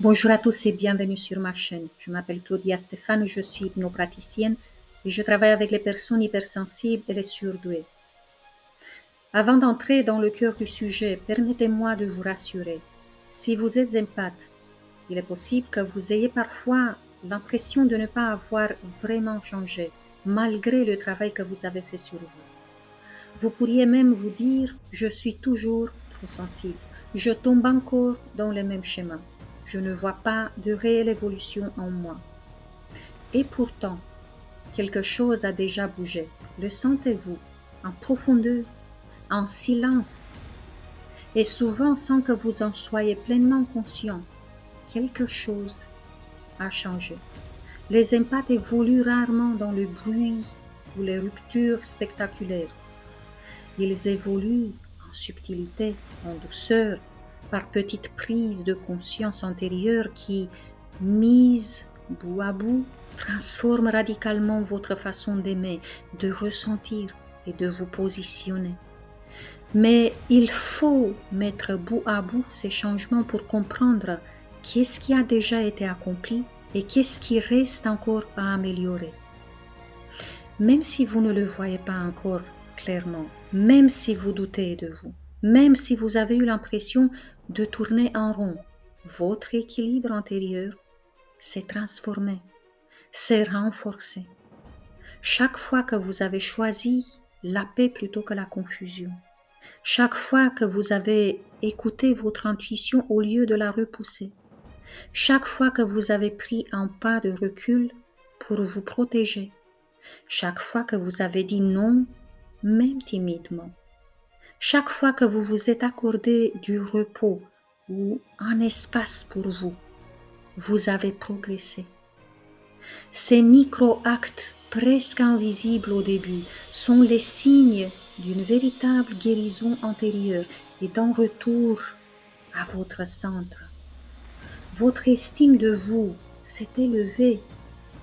Bonjour à tous et bienvenue sur ma chaîne. Je m'appelle Claudia Stéphane, je suis hypnopraticienne et je travaille avec les personnes hypersensibles et les surdouées. Avant d'entrer dans le cœur du sujet, permettez-moi de vous rassurer. Si vous êtes empathe, il est possible que vous ayez parfois l'impression de ne pas avoir vraiment changé, malgré le travail que vous avez fait sur vous. Vous pourriez même vous dire « je suis toujours trop sensible, je tombe encore dans les mêmes schémas, je ne vois pas de réelle évolution en moi ». Et pourtant, quelque chose a déjà bougé. Le sentez-vous en profondeur, en silence, et souvent sans que vous en soyez pleinement conscient. Quelque chose a changé. Les empathes évoluent rarement dans le bruit ou les ruptures spectaculaires. Ils évoluent en subtilité, en douceur, par petites prises de conscience antérieures qui, mises bout à bout, transforment radicalement votre façon d'aimer, de ressentir et de vous positionner. Mais il faut mettre bout à bout ces changements pour comprendre qu'est-ce qui a déjà été accompli et qu'est-ce qui reste encore à améliorer. Même si vous ne le voyez pas encore clairement, même si vous doutez de vous, même si vous avez eu l'impression de tourner en rond, votre équilibre intérieur s'est transformé, s'est renforcé. Chaque fois que vous avez choisi la paix plutôt que la confusion, chaque fois que vous avez écouté votre intuition au lieu de la repousser, chaque fois que vous avez pris un pas de recul pour vous protéger, chaque fois que vous avez dit non, même timidement, chaque fois que vous vous êtes accordé du repos ou un espace pour vous, vous avez progressé. Ces micro-actes presque invisibles au début sont les signes d'une véritable guérison antérieure et d'un retour à votre centre. Votre estime de vous s'est élevée,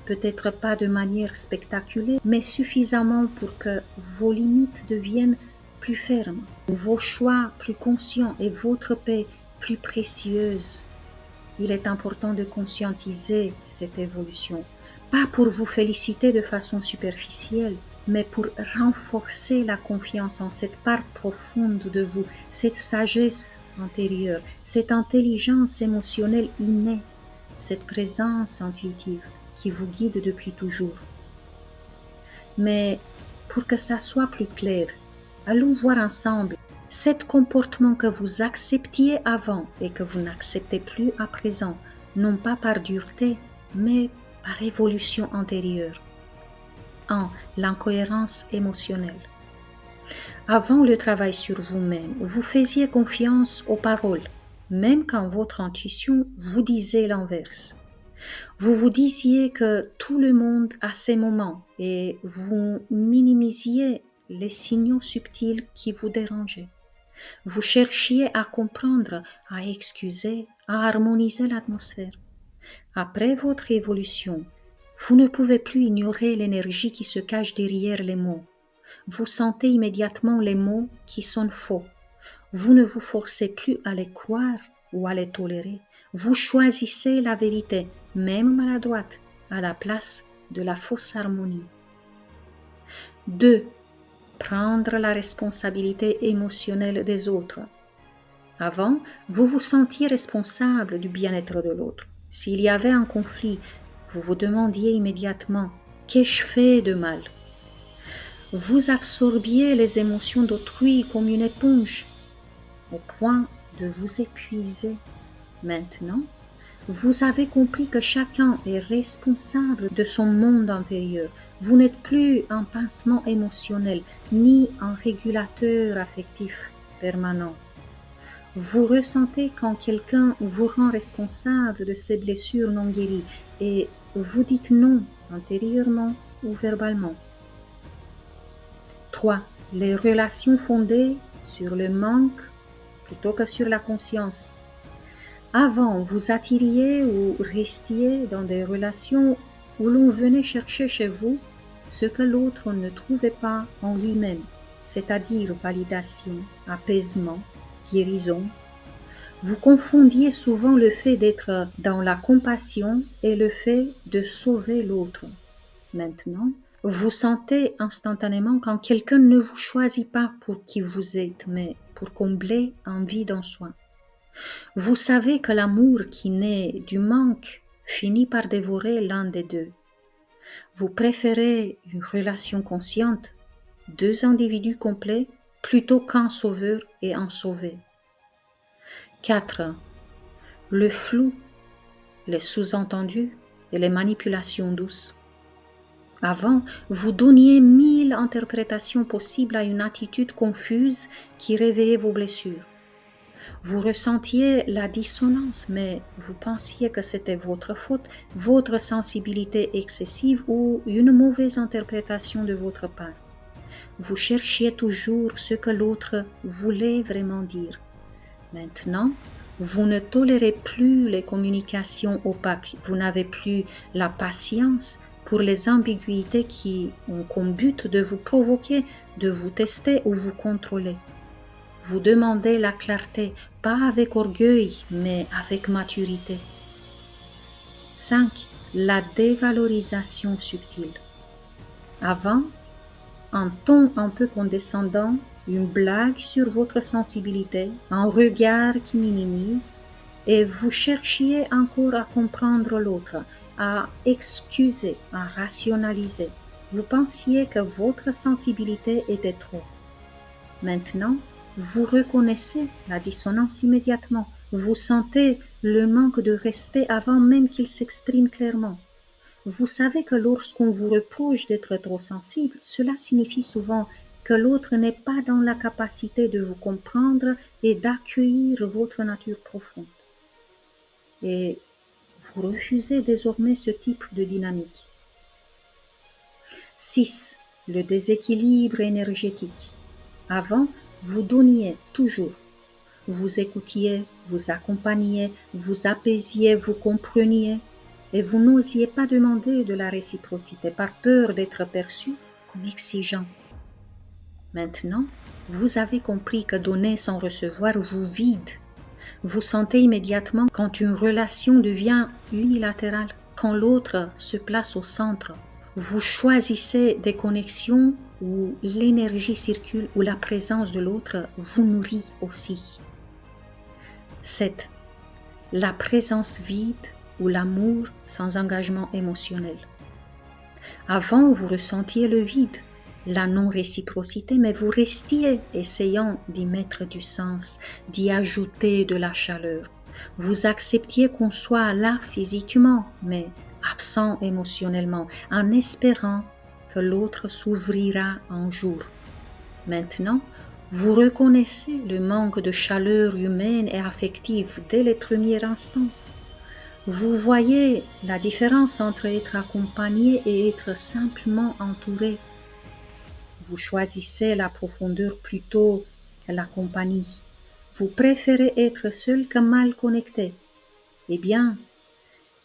peut-être pas de manière spectaculaire, mais suffisamment pour que vos limites deviennent plus fermes, vos choix plus conscients et votre paix plus précieuse. Il est important de conscientiser cette évolution, pas pour vous féliciter de façon superficielle, mais pour renforcer la confiance en cette part profonde de vous, cette sagesse intérieure, cette intelligence émotionnelle innée, cette présence intuitive qui vous guide depuis toujours. Mais pour que ça soit plus clair, allons voir ensemble cet comportement que vous acceptiez avant et que vous n'acceptez plus à présent, non pas par dureté, mais par évolution antérieure. 1. L'incohérence émotionnelle. Avant le travail sur vous-même, vous faisiez confiance aux paroles, même quand votre intuition vous disait l'inverse. Vous vous disiez que tout le monde a ses moments et vous minimisiez les signaux subtils qui vous dérangeaient. Vous cherchiez à comprendre, à excuser, à harmoniser l'atmosphère. Après votre évolution, vous ne pouvez plus ignorer l'énergie qui se cache derrière les mots. Vous sentez immédiatement les mots qui sont faux. Vous ne vous forcez plus à les croire ou à les tolérer. Vous choisissez la vérité, même maladroite, à la place de la fausse harmonie. 2. Prendre la responsabilité émotionnelle des autres. Avant, vous vous sentiez responsable du bien-être de l'autre. S'il y avait un conflit, vous vous demandiez immédiatement « qu'ai-je fait de mal ?» Vous absorbiez les émotions d'autrui comme une éponge, au point de vous épuiser. Maintenant, vous avez compris que chacun est responsable de son monde intérieur. Vous n'êtes plus un pincement émotionnel, ni un régulateur affectif permanent. Vous ressentez quand quelqu'un vous rend responsable de ses blessures non guéries et vous dites non intérieurement ou verbalement. 3. Les relations fondées sur le manque plutôt que sur la conscience. Avant, vous attiriez ou restiez dans des relations où l'on venait chercher chez vous ce que l'autre ne trouvait pas en lui-même, c'est-à-dire validation, apaisement, guérison. Vous confondiez souvent le fait d'être dans la compassion et le fait de sauver l'autre. Maintenant, vous sentez instantanément quand quelqu'un ne vous choisit pas pour qui vous êtes, mais pour combler un vide en soi. Vous savez que l'amour qui naît du manque finit par dévorer l'un des deux. Vous préférez une relation consciente, deux individus complets, plutôt qu'un sauveur et un sauvé. 4. Le flou, les sous-entendus et les manipulations douces. Avant, vous donniez 1000 interprétations possibles à une attitude confuse qui réveillait vos blessures. Vous ressentiez la dissonance, mais vous pensiez que c'était votre faute, votre sensibilité excessive ou une mauvaise interprétation de votre part. Vous cherchiez toujours ce que l'autre voulait vraiment dire. Maintenant, vous ne tolérez plus les communications opaques, vous n'avez plus la patience pour les ambiguïtés qui ont comme but de vous provoquer, de vous tester ou vous contrôler. Vous demandez la clarté, pas avec orgueil, mais avec maturité. 5. La dévalorisation subtile. Avant, un ton un peu condescendant, une blague sur votre sensibilité, un regard qui minimise, et vous cherchiez encore à comprendre l'autre, à excuser, à rationaliser. Vous pensiez que votre sensibilité était trop. Maintenant, vous reconnaissez la dissonance immédiatement. Vous sentez le manque de respect avant même qu'il s'exprime clairement. Vous savez que lorsqu'on vous reproche d'être trop sensible, cela signifie souvent que l'autre n'est pas dans la capacité de vous comprendre et d'accueillir votre nature profonde. Et vous refusez désormais ce type de dynamique. 6. Le déséquilibre énergétique. Avant, vous donniez toujours. Vous écoutiez, vous accompagniez, vous apaisiez, vous compreniez. Et vous n'osiez pas demander de la réciprocité par peur d'être perçu comme exigeant. Maintenant, vous avez compris que donner sans recevoir vous vide. Vous sentez immédiatement quand une relation devient unilatérale, quand l'autre se place au centre. Vous choisissez des connexions où l'énergie circule, où la présence de l'autre vous nourrit aussi. 7. La présence vide ou l'amour sans engagement émotionnel. Avant, vous ressentiez le vide, la non-réciprocité, mais vous restiez essayant d'y mettre du sens, d'y ajouter de la chaleur. Vous acceptiez qu'on soit là physiquement, mais absent émotionnellement, en espérant que l'autre s'ouvrira un jour. Maintenant, vous reconnaissez le manque de chaleur humaine et affective dès les premiers instants. Vous voyez la différence entre être accompagné et être simplement entouré. Vous choisissez la profondeur plutôt que la compagnie. Vous préférez être seul que mal connecté. Eh bien,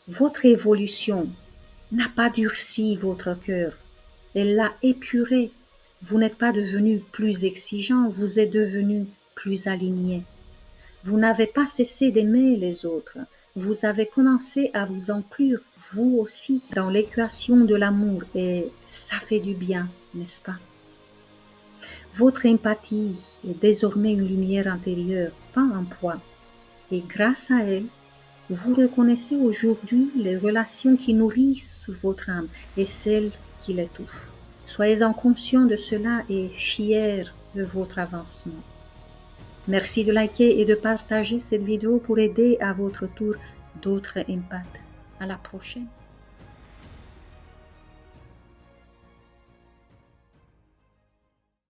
votre évolution n'a pas durci votre cœur, elle l'a épuré. Vous n'êtes pas devenu plus exigeant, vous êtes devenu plus aligné. Vous n'avez pas cessé d'aimer les autres, vous avez commencé à vous inclure, vous aussi, dans l'équation de l'amour et ça fait du bien, n'est-ce pas? Votre empathie est désormais une lumière intérieure, pas un poids. Et grâce à elle, vous reconnaissez aujourd'hui les relations qui nourrissent votre âme et celles qui l'étouffent. Soyez-en conscient de cela et fiers de votre avancement. Merci de liker et de partager cette vidéo pour aider à votre tour d'autres empathes. À la prochaine.